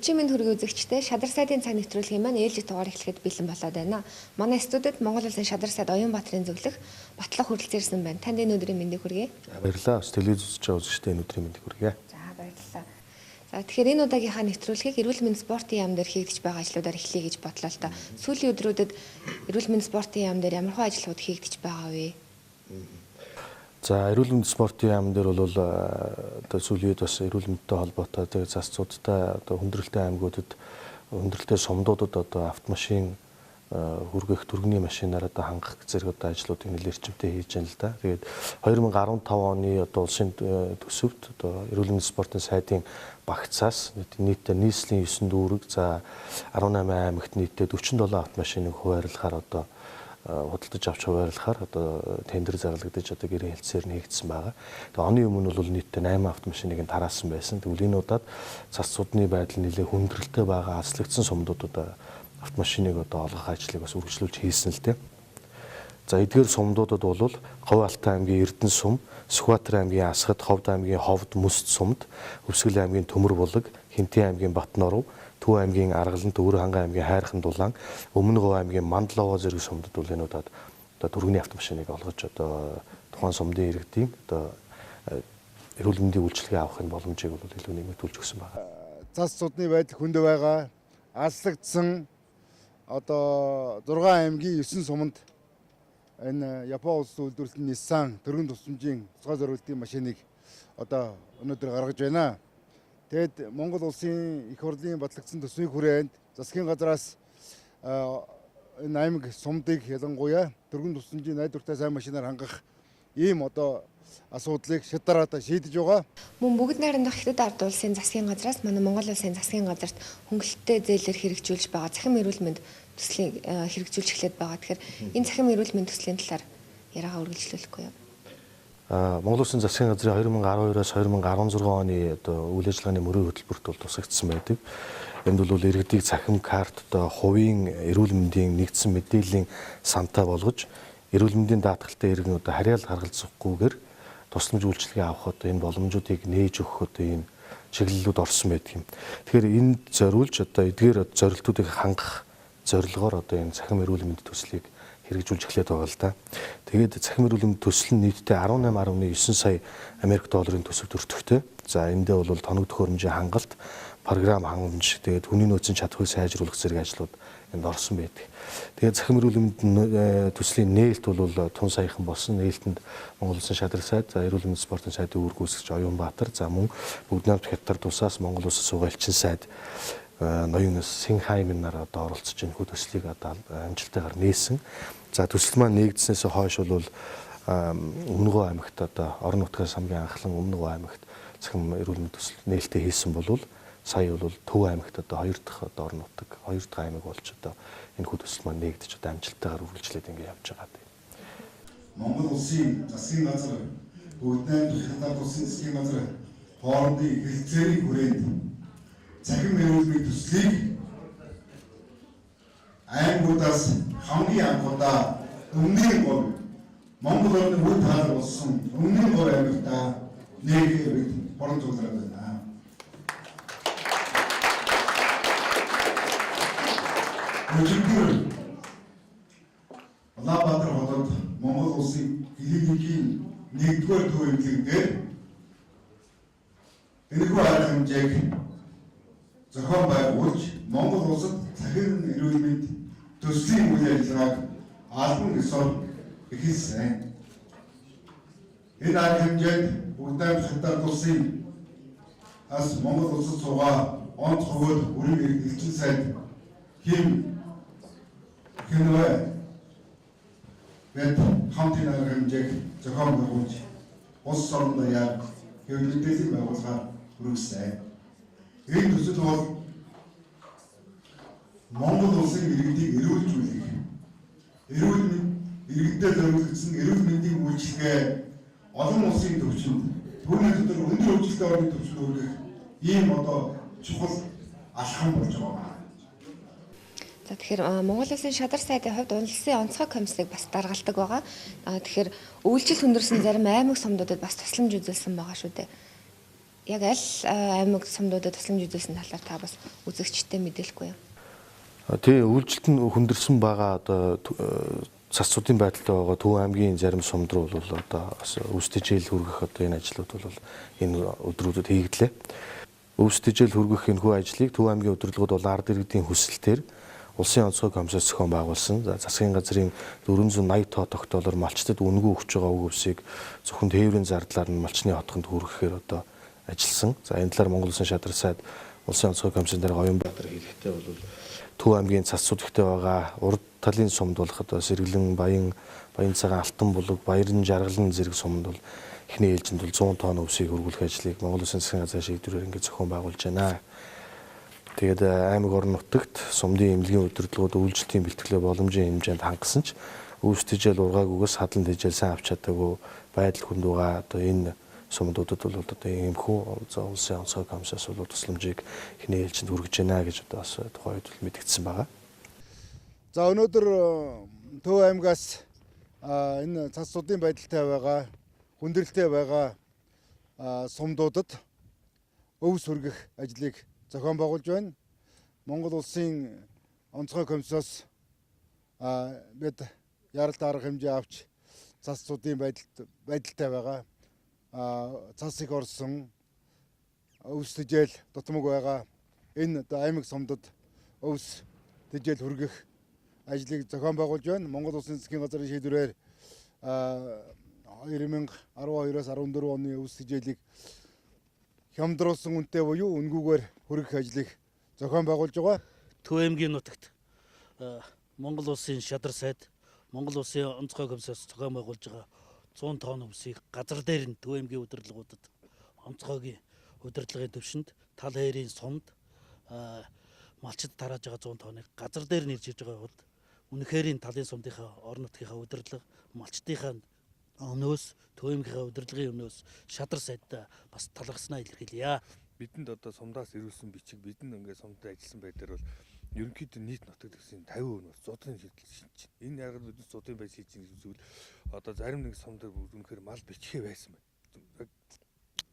Өдрийн мэнд хүргэе үзэгчдээ шадар сайдын цаг нэвтрүүлгийн маань ээлжид дугаар эхлэхэд бэлэн болоод байна. Манай студид Монгол Улсын шадар сайд Оюнбаатарын зөвлөх Батлах хүрэлцээрсэн байна. Танд энэ өдрийн мэндийг хүргэе. Баярлалаа. Телевиз үзэж байгаа үзэгчдээ энэ өдрийн мэндийг хүргэе. За баярлалаа. За тэгэхээр энэ удаагийнхаа нэвтрүүлгийг эрүүл мэнд спортын яам дээр хийгдэж байгаа ажлуудаар эхлэе гэж бодлоо л та. Сүүлийн өдрүүдэд эрүүл мэнд спортын яам дээр ямар хөө ажлууд хийгдэж байгаа вэ? За эрүүл мэнд спортын яам дээр бол одоо сүүлийн үед бас эрүүл мэндтэй холбоотой тэгээ засцуудтай одоо хүндрэлтэй аймагуудад хүндрэлтэй сумдуудад одоо автомашин хүргэх түргэний машинаар одоо хангах зэрэг одоо ажлуудыг нэлээрчмтэй хийж байна л да. Тэгээд 2015 оны одоо улсын төсөвт одоо эрүүл мэндийн спортын сайдын багцаас нийтдээ нийслэлийн 9 дүүрэг за 18 аймагт нийтдээ 47 автомашиныг хуваарлахаар одоо худалдаж авч хуваарлахаар одоо тендер зарлагдаж одоо гэрээ хэлцээр нэгдсэн байгаа. Тэгээ оны өмнө бол нийтдээ 8 автомашиныг тараасан байсан. Тэгвэл энэ удаад засцуудны байдал нэлээд хүндрэлтэй байгаа аслагдсан сумдуудад автомашиныг одоо олгох ажлыг бас үргэлжлүүлж хийсэн л дээ. За эдгээр сумдуудад бол Говь Алтай аймгийн Эрдэнэ сум, Сүхбаатар аймгийн Асгад, Ховд аймгийн Ховд Мөсд сумд, Өвсгөл аймгийн Төмөр булаг, Хинтээ аймгийн Батноров, Төв аймгийн Аргалан, Өвөр ханган аймгийн Хайрхан дулаан, Өмнө Говь аймгийн Мандловоо зэрэг сумдад бол энэ удаад одоо түргэний автомашиныг олгож одоо тухайн сумдын иргэдийн одоо эрүүл мэндийн үйлчилгээ авахын боломжийг бол илүү нэмэгдүүлж өгсөн байна. Засцуудны байдал хүнд байгаа. Аслагдсан одоо 6 аймгийн 9 суманд энэ Япон улс үйлдвэрлэсэн Nissan төргөн тусламжийн тусгай зориултын машиныг одоо өнөөдөр гаргаж байна. Тэгэд Монгол улсын их хурлын батлагдсан төсвийн хүрээнд засгийн газраас энэ аймаг сумдыг ялангуяа төргөн тусламжийн найдвартай сайн машинаар хангах ийм одоо асуудлыг шийдвэрээ шийдэж байгаа. Мөн бүгд найрамдах Хятад ард улсын засгийн газраас манай Монгол улсын засгийн газарт хөнгөлөлттэй зээлээр хэрэгжүүлж байгаа цахим эрүүл мэнд төслийг хэрэгжүүлж эхлээд байгаа. Тэгэхээр энэ цахим эрүүл мэнд төслийн талаар яриагаа үргэлжлүүлэхгүй юу? Монгол Улсын засгийн газрын 2012-оос 2016 оны одоо үйл ажиллагааны мөрийн хөтөлбөрт бол тусагдсан байдаг. Энд бол иргэдийг цахим карт одоо хувийн эрүүл мэндийн нэгдсэн мэдээллийн сантай болгож эрүүл мэндийн даатгалтай иргэн одоо харьяал гаргалзахгүйгээр тусламж үйлчилгээ авах одоо энэ боломжуудыг нээж өгөх одоо энэ чиглэлүүд орсон байдаг юм. Тэгэхээр энд зориулж одоо эдгээр зорилтуудыг хангах зорилгоор одоо энэ цахим эрүүл мэндийн төслийг хэрэгжүүлж эхлэхэд байгаа л да. Тэгээд цахим эрүүл мэндийн төсөл нь нийтдээ 18.9 сая Америк долларын төсөвт өртөгтэй. За эндээ бол тоног төхөөрөмжийн хангалт, програм хангамж, тэгээд хүний нөөцийн чадварыг сайжруулах зэрэг ажлууд энд орсон байдаг. Тэгээд цахим эрүүл мэндийн төслийн нээлт бол тун саяхан болсон. Нээлтэнд Монгол Улсын шадар сайд, за эрүүл мэндийн спортын сайдын үүргүүсгч Оюнбаатар, за мөн Бүгднамт Хятад тусаас Монгол Улсын сургалтын сайд ноёноос Синхаймнаар одоо оролцож энэ хүү төслийг одоо амжилттайгаар нээсэн. За төсөл маань нэгдснээс хойш бол Өмнө Говь аймагт одоо орон нутгаас хамгийн анхлан Өмнө Говь аймагт цахим эрүүл мэндийн төсөл нээлттэй хийсэн бол сая бол Төв аймагт одоо 2 дахь одоо орон нутаг 2 дахь аймаг болж одоо энэ хүү төсөл маань нэгдэж одоо амжилттайгаар үргэлжлээд ингэ явж байгаа. Монгол Улсын засгийн газар Бүгднайрамдах Хятад улсын засгийн газар хоорондын хэлцээрийн хүрээнд цахим эрүүл мэндийн төслийг аймагуудаас хамгийн анхудаа Өмнөгийн Говь Монгол орны үе таалаг болсон Өмнөгийн Говь аймагтаа нэгийг бид борон зураад байна. Өчигдөр Улаанбаатар хотод Монгол улсын элитийн 1-р төв эмнэлэгдээр энэхүү арга хэмжээг зохион байгуулж Монгол улсад цахим эрүүл мэндийн төслийн үйл ажиллагааг албан ёсоор эхэлсэн. Энэ арга хэмжээнд Бүгднайрамдах Хятад улсын ас Монгол улсад суугаа онц хөвөд бүрэн элчин сайд Хим Хинвэ бид хамтын арга хэмжээг зохион байгуулж улс орон даяар хэвлэл мэдээлэл байгуулахаар хүргэсэн. Энэ төсөл бол Монгол улсын иргэдийг эрүүлжүүлэх, эрүүл иргэдэд зориулсан эрүүл мэндийн үйлчилгээ олон улсын төвчөнд түүний дотор өндөр хөгжилтэй орны төвчөнд хүргэх ийм одоо чухал алхам болж байгаа. За тэгэхээр Монгол Улсын шадар сайдын хувьд улсын онцгой комиссыг бас даргалдаг байгаа. Тэгэхээр үйлчлэл хүндэрсэн зарим аймаг сумдуудад бас тусламж үзүүлсэн байгаа шүү дээ. яг аль аймаг сумдуудад тусламж үзүүлсэн талаар та бас үзэгчтэй мэдээлэхгүй юу? Тэгээ үйлчлэлт нь хүндэрсэн байгаа одоо цас цуудын байдалтай байгаа Төв аймгийн зарим сумд руу бол одоо бас өвсдөжээл хүргэх одоо энэ ажлууд бол энэ өдрүүдэд хийгдлээ. Өвсдөжээл хүргэх энэхүү ажлыг Төв аймгийн удирдлагууд бол ард иргэдийн хүсэлтээр Улсын онцгой комиссаас зохион байгуулсан. За засгийн газрын 480 тоо тогтоолоор малчтад үнэгүй өгч байгаа үг өвсийг зөвхөн тээврийн зардлаар нь малчны хотгонд хүргэхээр одоо ажилласан. За энэ талаар Монгол Улсын шадар сайд Улсын онцгой комиссын дараа Оюнбаатар хэлэхдээ бол Төв аймгийн цас цуудагтай байгаа урд талын сумд болох одоо Сэргэлэн, Баян цагаан, Алтан булаг, Баярын жаргалан зэрэг сумд бол эхний ээлжинд бол 100 тонн өвсийг хөрвүүлэх ажлыг Монгол Улсын засгийн газрын шийдвэрээр ингээд зохион байгуулж байна. Тэгээд аймаг орон нутагт сумдын эмнэлгийн удирдлагууд үйлчлэлийн бэлтгэлээ боломжийн хэмжээнд хангасан ч өвсдөжээл ургаагүйгээс хадлан тэжээл сайн авч чадаагүй байдал хүнд байгаа одоо энэ сумдуудад бол одоо иймхүү улсын онцгой комиссаас бол тусламжийг эхний ээлжинд хүргэж байна гэж одоо бас тухайн үед мэдгдсэн байгаа. За өнөөдөр Төв аймгаас энэ цас цуудын байдалтай байгаа, хүндрэлтэй байгаа сумдуудад өвс хүргэх ажлыг зохион байгуулж байна. Монгол Улсын онцгой комиссаас бид яралт арга хэмжээ авч цас цуудын байдалтай байгаа цас их орсон өвс тэжээл дутмаг байгаа энэ аймаг сумдад өвс тэжээл хүргэх ажлыг зохион байгуулж байна. Монгол Улсын засгийн газрын шийдвэрээр 2012-оос 14 оны өвс тэжээлийг хямдруулсан үнэтэй буюу үнгүүгээр хүргэх ажлыг зохион байгуулж байгаа. Төв аймгийн нутагт Монгол Улсын шадар сайд Монгол Улсын онцгой комиссаас зохион байгуулж байгаа 100 тонн өвсийг газар дээр нь Төв аймгийн удирдлагуудад онцгойгийн удирдлагын төвшөнд тал хээрийн сумд малчид тарааж байгаа 100 тонныг газар дээр нь ирж байгаа бол үнэхээр талын сумдынхаа орон нутгийнхаа удирдлага малчдынхаа өнөөс Төв аймгийнхаа удирдлагын өнөөс шадар сайдтай бас талархснаа илэрхийлье. Бидэнд одоо сумдаас ирүүлсэн бичиг бидэнд ингээд сумд ажилласан байдлаар бол ерөнхийдөө нийт нутагт гэсэн 50% нь зудрын шийдэл шинж. Энэ яг л зудрын байж хийж байгаа зүйл одоо зарим нэг сум дээр үнэхээр мал бичгээ байсан байна.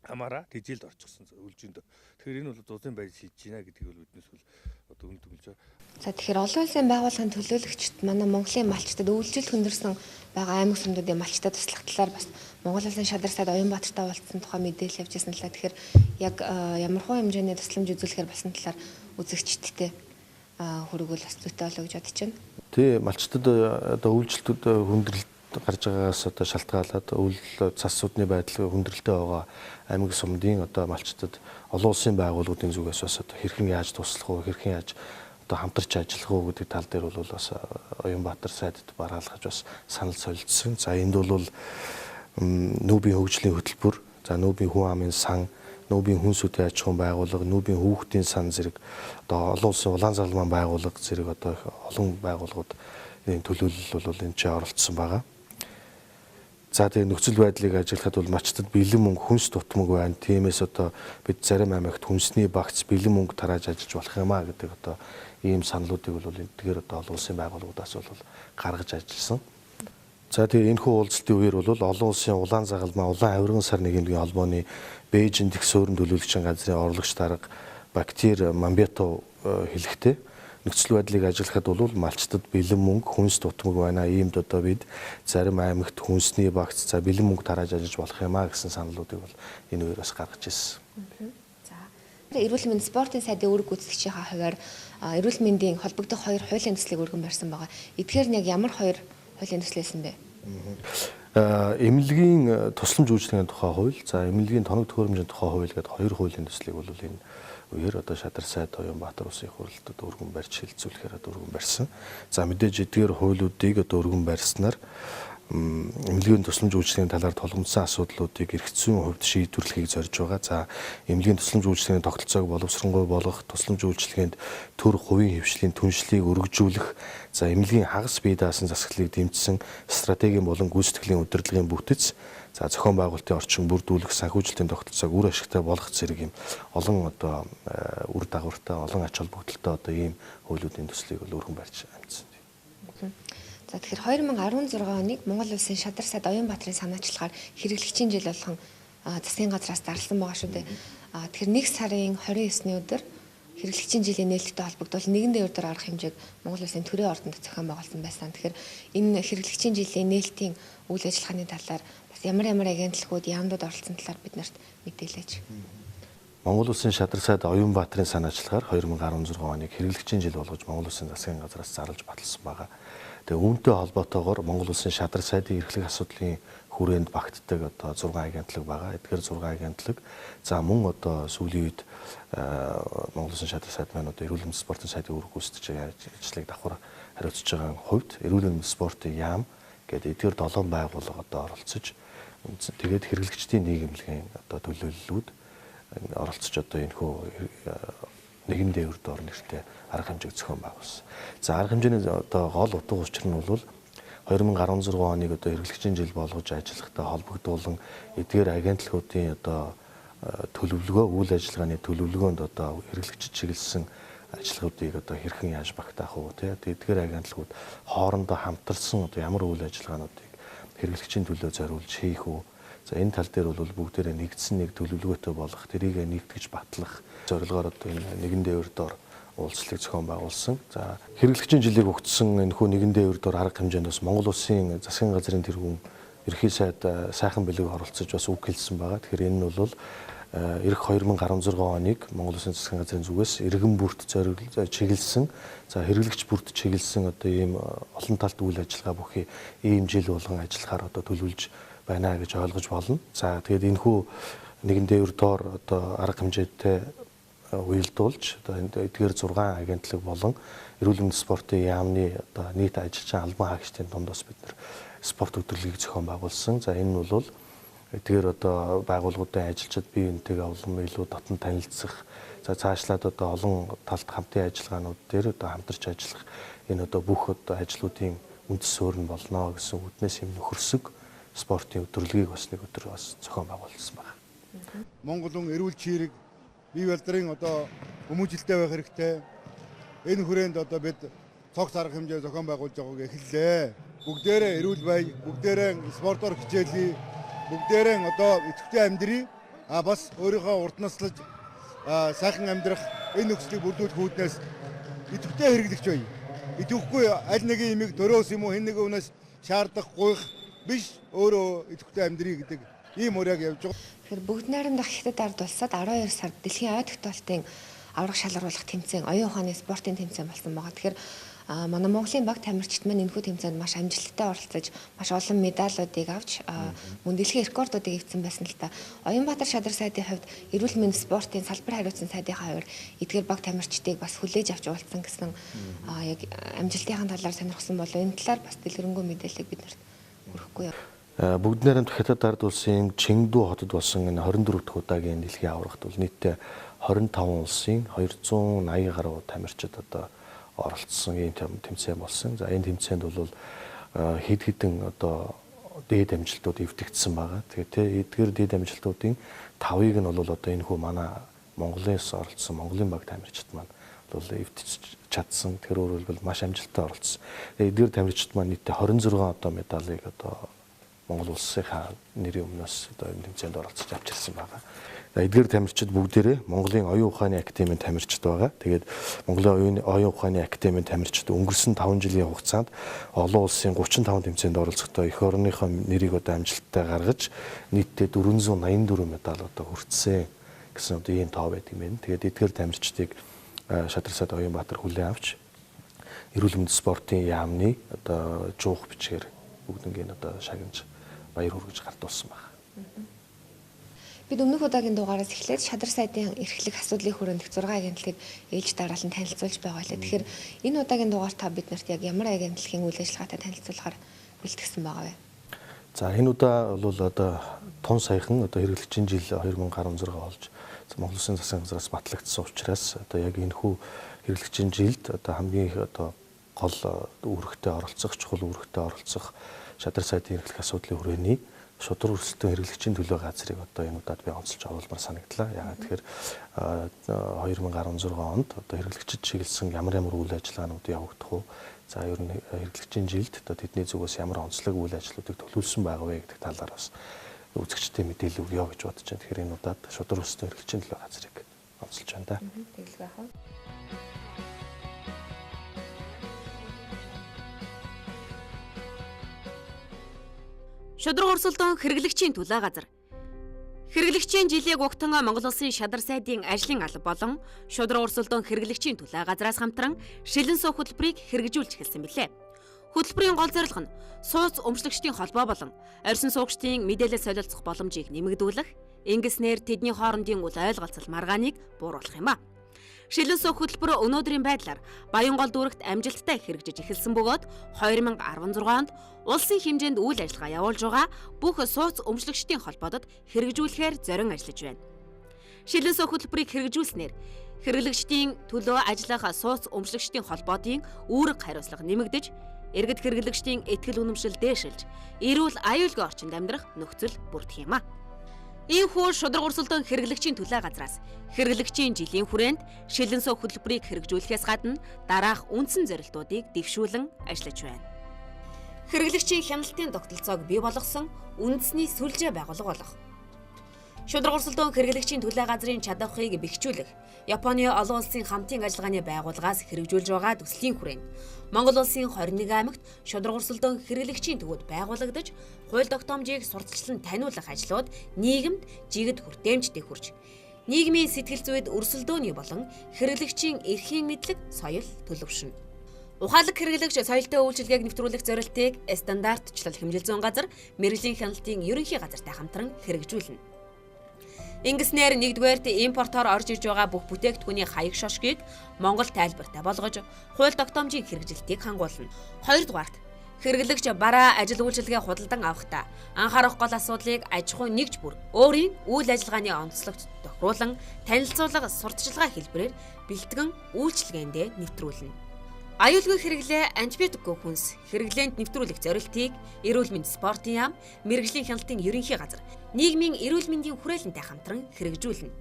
Хамаараа тэжээлд орчихсон үлжинд. Тэгэхээр энэ бол зудрын байж хийж байна гэдгийг бол биднээс бол одоо үн төгөлж байгаа. За тэгэхээр олон улсын байгууллагын төлөөлөгчд манай Монголын малчтад үйлчлэл хүндэрсэн байгаа аймаг сумдуудын малчтад туслах талаар бас Монгол Улсын шадар сайд Оюнбаатартай уулзсан тухай мэдээлэл авч ирсэн талаа. Тэгэхээр яг ямар хөө хэмжээний тусламж үзүүлэхээр болсон талаар үзэгчдтэй хүргүүл бас зүйтэй болоо гэж бодож байна. Тий, малчтад одоо үйлчлэлтүүд хүндрэлт гарч байгаагаас одоо шалтгаалаад цас цуудны байдал хүндрэлтэй байгаа аймаг сумдын одоо малчтад олон улсын байгууллагуудын зүгээс бас одоо хэрхэн яаж туслах уу, хэрхэн яаж одоо хамтарч ажиллах уу гэдэг тал дээр бол бас Оюнбаатар сайдд бараалгаж бас санал солилцсон. За энд бол нүүбийн хөгжлийн хөтөлбөр, за нүүбийн хүн амын сан, нүүбийн хүн сүтэн аж ахуйн байгууллага, нүүбийн хүүхдийн сан зэрэг одоо олон улсын улаан загалмайн байгууллага зэрэг одоо олон байгууллагууд энэ төлөөлөл бол энэ ч оролцсон байгаа. За тэгээ нөхцөл байдлыг ажиглахад бол малчтад бэлэн мөнгө хүнс дутмаг байна. Тиймээс одоо бид зарим аймагт хүнсний багц бэлэн мөнгө тарааж ажиллаж болох юм а гэдэг одоо ийм саналуудыг бол эдгээр одоо олон улсын байгууллагуудаас бол гаргаж ажилласан. За тэгээ энэхүү уулзалтын үеэр бол олон улсын улаан загалмай улаан авирган сар нэгэн холбооны Бээжин дэх суурин төлөөлөгчийн газрын орлогч дарга Бактер Мамбетов хэлэхдээ нөхцөл байдлыг ажиглахад бол малчтад бэлэн мөнгө хүнс дутмаг байна. Иймд одоо бид зарим аймагт хүнсний багц за бэлэн мөнгө тарааж ажиллаж болох юм а гэсэн саналуудыг бол энэ үеэс гаргаж ирсэн. За эрүүл мэндийн спортын сайдын үүрэг гүйцэтгэгчийн хувьар эрүүл мэндийн холбогдох хоёр хуулийн төслийг өргөн барьсан байгаа. Эдгээр нь яг ямар хоёр хуулийн төсөл байсан бэ? Эмнэлгийн тусламж үйлчилгээний тухай хууль, за эмнэлгийн тоног төхөөрөмжийн тухай хууль гэдэг хоёр хуулийн төслийг бол энэ үеэр одоо шадар сайд Оюнбаатар улсын их хурлд өргөн барьж хэлэлцүүлэхээр өргөн барьсан. За мэдээж эдгээр хуулиудыг одоо өргөн барьснаар эмнэлгийн тусламж үйлчилгээний талаар тулгамдсан асуудлуудыг эрх зүйн хувьд шийдвэрлэхийг зорж байгаа. За эмнэлгийн тусламж үйлчилгээний тогтолцоог боловсронгуй болгох, тусламж үйлчилгээнд төр хувийн хвшлийн түншлийг өргөжүүлэх, за эмнэлгийн хагас бие даасан засаглалыг дэмжсэн стратегийн болон гүйцэтгэлийн удирдлагын бүтэц, за зохион байгуулалтын орчин бүрдүүлэх, санхүүжилтийн тогтолцоог үр ашигтай болгох зэрэг юм олон одоо үр дагавартай, олон ач холбогдолтой одоо ийм хуулиудын төслийг бол өргөн барьж амжсан. За тэгэхээр 2016 оныг Монгол Улсын шадар сайд Оюнбаатарын санаачлагаар хэрэглэгчийн жил болгон засгийн газраас зарласан байгаа шүү дээ. Тэгэхээр 1 сарын 29-ний өдөр хэрэглэгчийн жилийн нээлттэй холбогдвол нэгэн дээр арга хэмжээг Монгол Улсын төрийн ордонд зохион байгуулсан байсан. Тэгэхээр энэ хэрэглэгчийн жилийн нээлтийн үйл ажиллагааны талаар бас ямар агентлагууд, яамдууд оролцсон талаар биднэрт мэдээлээч. Монгол Улсын шадар сайд Оюнбаатарын санаачлагаар 2016 оныг хэрэглэгчийн жил болгож Монгол Улсын засгийн газраас зарлаж баталсан байгаа. Тэгээ үүнтэй холбоотойгоор Монгол Улсын шадар сайдын эрхлэх асуудлын хүрээнд багтдаг одоо 6 агентлаг байгаа. Эдгээр 6 агентлаг за мөн одоо сүүлийн үед Монгол Улсын шадар сайд маань одоо эрүүл мэндийн спортын сайдын үүрэг гүйцэтгэж ажлыг давхар хариуцж байгаа хувьд эрүүл мэндийн спортын яам гэдэг эдгээр 7 байгууллага одоо оролцож тэгээд хэрэглэгчдийн нийгэмлэгийн одоо төлөөллүүд оролцож одоо энэ хөө нэгэн дээр доор нэртэй арга хэмжээг зохион байгуулсан. За арга хэмжээний одоо гол утга учир нь бол 2016 оныг одоо хэрэглэгчийн жил болгож ажиллахтай холбогдуулан эдгээр агентлагуудын одоо төлөвлөгөө, үйл ажиллагааны төлөвлөгөөнд одоо хэрэглэгчид чиглэсэн ажлуудыг одоо хэрхэн яаж багтаах вэ? Тэгээд эдгээр агентлагууд хоорондоо хамтарсан одоо ямар үйл ажиллагаануудыг хэрэглэгчийн төлөө зориулж хийх үү? За энэ тал дээр бол бүгдээрээ нэгдсэн нэг төлөвлөгөөтэй болох, тэрийг нэгтгэж батлах зорилгоор одоо энэ нэгэн дээр доор уулзлыг зохион байгуулсан. За хэрэглэгчийн жилийг өгсөн энэ хүү нэгэн дээр доор арга хэмжээнд бас Монгол Улсын засгийн газрын тэргүүн ерхий сайд сайхан бэлэг оролцож бас үг хэлсэн байгаа. Тэгэхээр энэ нь бол эх 2016 оныг Монгол Улсын засгийн газрын зүгээс иргэн бүрт чиглэсэн, за хэрэглэгч бүрт чиглэсэн одоо ийм олон талт үйл ажиллагаа бүхий ийм жил болгон ажиллахаар одоо төлөвлөж байна гэж ойлгож болно. За тэгээд энэ хүү нэгэн дээр доор одоо арга хэмжээтэй уялдуулж одоо эдгээр 6 агентлаг болон эрүүл мэндийн спортын яамны одоо нийт ажиллаж албан хаагчдын дундаас бид нэр спорт өдрөлгийг зохион байгуулсан. За энэ нь бол эдгээр одоо байгууллагуудын ажилчид бие биентэйгээ олон илүү дотн танилцах, за цаашлаад одоо олон талт хамтын ажиллагаанууд дээр одоо хамтарч ажиллах энэ одоо бүх одоо ажлуудын үндэс суурь нь болно гэсэн үднээс юм нөхөрсөг спортын өдрөлгийг бас нэг өдөр бас зохион байгуулсан байна. Монгол хүн эрүүл чирэг бие балдрын одоо хүмүүжилтэй байх хэрэгтэй. Энэ хүрээнд одоо бид цогц арга хэмжээ зохион байгуулж байгааг эхэллээ. Бүгдээрээ эрүүл бай, бүгдээрээ спортоор хичээлээ, бүгдээрээ одоо идэвхтэй амьдрий. Бас өөрийнхөө урд наслаж сайхан амьдрах энэ нөхцөлийг бүрдүүлэх үүднээс идэвхтэй хэрэглэгч бай. Идэвхгүй аль нэгэн имийг төрөөс юм уу хэн нэгэн үнээс шаардах гуйх биш, өөрөө идэвхтэй амьдрий гэдэг ийм уриаг явж байгаа. Тэгэхээр бүгд найрамдах хятад ард улсад 12 сард дэлхийн ой тогтоолтын аврах шалгаруулах тэмцээн, оюун ухааны спортын тэмцээн болсон байгаа. Тэгэхээр манай Монголын баг тамирчид маань энэхүү тэмцээнд маш амжилттай оролцож, маш олон медалуудыг авч мөн дэлхийн рекордуудыг эвдсэн байсан л та. Оюнбаатар шадар сайдын хувьд эрүүл мэндийн спортын салбар хариуцсан сайдынхаа хувьд эдгээр баг тамирчдыг бас хүлээж авч уулзсан гэсэн яг амжилтын талаар сонирхсан болов энэ талаар бас дэлгэрэнгүй мэдээлэл биднэрт өрөхгүй юу? Бүгд найрамдах хятад ард улсын Чингдүү хотод болсон энэ 24 дахь удаагийн дэлхийн аврагт бол нийтдээ 25 улсын 280 гаруй тамирчид одоо оролцсон ийм тэмцээн болсон. За энэ тэмцээнд бол хэд хэдэн одоо дээд амжилтууд эвдэгдсэн байгаа. Тэгээд эдгээр дээд амжилтуудын 5-ыг нь бол одоо энэ хүү манай Монголоос оролцсон Монголын баг тамирчид маань бол эвдэж чадсан. Тэр өөрөлдвөл маш амжилттай оролцсон. Эдгээр тамирчид маань нийтдээ 26 одоо медалыг одоо Монгол улсынхаа нэрийн өмнөөс одоо энэ тэмцээнд оролцож авчирсан байгаа. Эдгээр тамирчид бүгдээрээ Монголын оюун ухааны академийн тамирчид байгаа. Тэгээд Монголын оюун ухааны академийн тамирчид өнгөрсөн 5 жилийн хугацаанд олон улсын 35 тэмцээнд оролцохдоо эх орныхоо нэрийг одоо амжилттай гаргаж нийтдээ 484 медаль одоо хүртсэн гэсэн одоо ийм тоо байдаг юм байна. Тэгээд эдгээр тамирчдыг шадар сайд Оюнбаатар хүлээн авч эрүүл мэндийн спортын яамны одоо жуух бичгээр бүгднийг одоо шагнаж баяр хүргэж гартуулсан байна. Бид өмнөх удаагийн дугаараас эхлээд шадар сайдын эрхлэх асуудлын хүрээнд 6 агентлагийг ээлж дараалан танилцуулж байгаа лээ. Тэгэхээр энэ удаагийн дугаар та биднэрт яг ямар агентлагийн үйл ажиллагаатай танилцуулахаар бэлтгэсэн байгаа вэ? За энэ удаа бол одоо тун саяхан одоо хэрэглэгчийн жил 2016 болж Монгол Улсын засгийн газраас батлагдсан учраас одоо яг энэ хүү хэрэглэгчийн жилд одоо хамгийн их одоо гол үүрэгтэй оролцох, чухал үүрэгтэй оролцох шадар сайдын эрхлэх асуудлын хүрээний шудраг өрсөлдөөн хэрэглэгчийн төлөө газрыг одоо энэ удаад би онцолж оруулмаар санагдлаа. Яагаад тэгэхээр 2016 онд одоо хэрэглэгчид чиглэсэн ямар үйл ажиллагаанууд явагдах уу? За ер нь хэрэглэгчийн жилд одоо тэдний зүгээс ямар онцлог үйл ажиллагаудыг төлөвлөсөн байгаа вэ гэдэг талаар бас үзэгчтэй мэдээлэл өгье гэж бодож байна. Тэгэхээр энэ удаад шудраг өсөлтөнд эрхлэгчийн төлөө газрыг онцолж байна да. Тэгэл байх уу? Шудраг өрсөлдөөн хэрэглэгчийн төлөө газар. Хэрэглэгчийн жилийг угтан Монгол Улсын шадар сайдын ажлын алба болон шудраг өрсөлдөөн хэрэглэгчийн төлөө газраас хамтран шилэн суух хөтөлбөрийг хэрэгжүүлж эхэлсэн билээ. Хөтөлбөрийн гол зорилго нь сууц өмчлөгчдийн холбоо болон орьсон суугчдын мэдээлэл солилцох боломжийг нэмэгдүүлэх, ингэснээр тэдний хоорондын үл ойлголцол маргааныг бууруулах юм а. Шилэн суух хөтөлбөр өнөөдрийн байдлаар Баянгол дүүрэгт амжилттай хэрэгжиж эхэлсэн бөгөөд 2016 онд улсын хэмжээнд үйл ажиллагаа явуулж байгаа бүх сууц өмчлөгчдийн холбоодод хэрэгжүүлэхээр зорин ажиллаж байна. Шилэн суух хөтөлбөрийг хэрэгжүүлснээр хэрэглэгчдийн төлөө ажиллах сууц өмчлөгчдийн холбоодын үүрэг хариуцлага нэмэгдэж, иргэд хэрэглэгчдийн итгэл үнэмшил дээшилж, эрүүл аюулгүй орчинд амьдрах нөхцөл бүрдэх юм а. Ийхүү шудраг өрсөлдөөн хэрэглэгчийн төлөө газраас хэрэглэгчийн жилийн хүрээнд шилэн суух хөтөлбөрийг хэрэгжүүлэхээс гадна дараах үндсэн зорилтуудыг дэвшүүлэн ажиллаж байна. Хэрэглэгчийн хяналтын тогтолцоог бий болгосон үндэсний сүлжээ байгуулга болох. Шудраг өрсөлдөөн хэрэглэгчийн төлөө газрын чадварыг бэхжүүлэх Японы олон улсын хамтын ажиллагааны байгууллагаас хэрэгжүүлж байгаа төслийн хүрээнд Монгол улсын 21 аймагт шудраг өрсөлдөөн хэрэглэгчийн төвүүд байгуулагдаж, хууль тогтоомжийг сурталчлан таниулах ажлууд нийгэмд жигд хүртээмжтэй хүрч, нийгмийн сэтгэл зүйд өрсөлдөөний болон хэрэглэгчийн эрхийн мэдлэг соёл төлөвшнө. Ухаалаг хэрэглэгч соёлтой үйлчилгээг нэвтрүүлэх зорилтыг стандартчлал хэмжил зүйн газар мэргэжлийн хяналтын ерөнхий газартай хамтран хэрэгжүүлнэ. Ингэснээр нэгдүгээрт импортоор орж ирж байгаа бүх бүтээгдэхүүний хаяг шошгийг Монгол тайлбартай болгож, хууль тогтоомжийн хэрэгжилтийг хангуулна. Хоёрдугаарт хэрэглэгч бараа ажил үйлчилгээ худалдан авахдаа анхаарах гол асуудлыг аж ахуйн нэгж бүр өөрийн үйл ажиллагааны онцлогт тохируулан танилцуулга сурталчилгаа хэлбэрээр бэлтгэн үйлчилгээндээ нэвтрүүлнэ. Аюулгүй хэрэглээ антибиотикгүй хүнс хэрэглээнд нэвтрүүлэх зорилтыг эрүүл мэнд спортын яам, мэргэжлийн хяналтын ерөнхий газар, нийгмийн эрүүл мэндийн хүрээлэнтэй хамтран хэрэгжүүлнэ.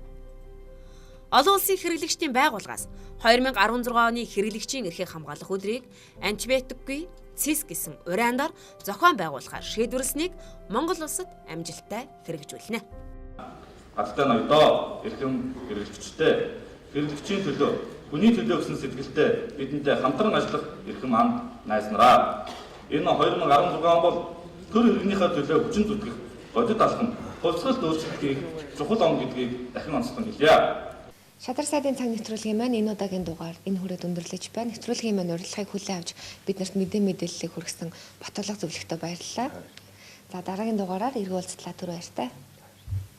Олон улсын хэрэглэгчдийн байгууллагаас 2016 оны хэрэглэгчийн эрхийг хамгаалах өдрийг антибиотикгүй ЦИС гэсэн уриандаар зохион байгуулахаар шийдвэрлсэнийг Монгол улсад амжилттай хэрэгжүүлнэ. Гадтай ноёдоо эрхэм хэрэглэгчтэй хэрэглэгчийн төлөө хүний төлөө гэсэн сэтгэлтэй бидэнтэй хамтран ажиллах эрхэм анд найз нараа. Энэ 2016 он бол төр иргэнийхээ төлөө хүчин зүтгэх бодит алхам, хувьсгалт өөрчлөлтийг чухал он гэдгийг дахин онцлон хэлье. Шадар сайдын цаг нэвтрүүлгийн маань энэ удаагийн дугаар энэ хүрээд өндөрлөж байна. Нэвтрүүлгийн маань урилгыг хүлээн авч биднэрт мэдээллийг хүргэсэн Батболго зөвлөгтөд баярлалаа. За дараагийн дугаараар эргүүлцлээ түр баяртай.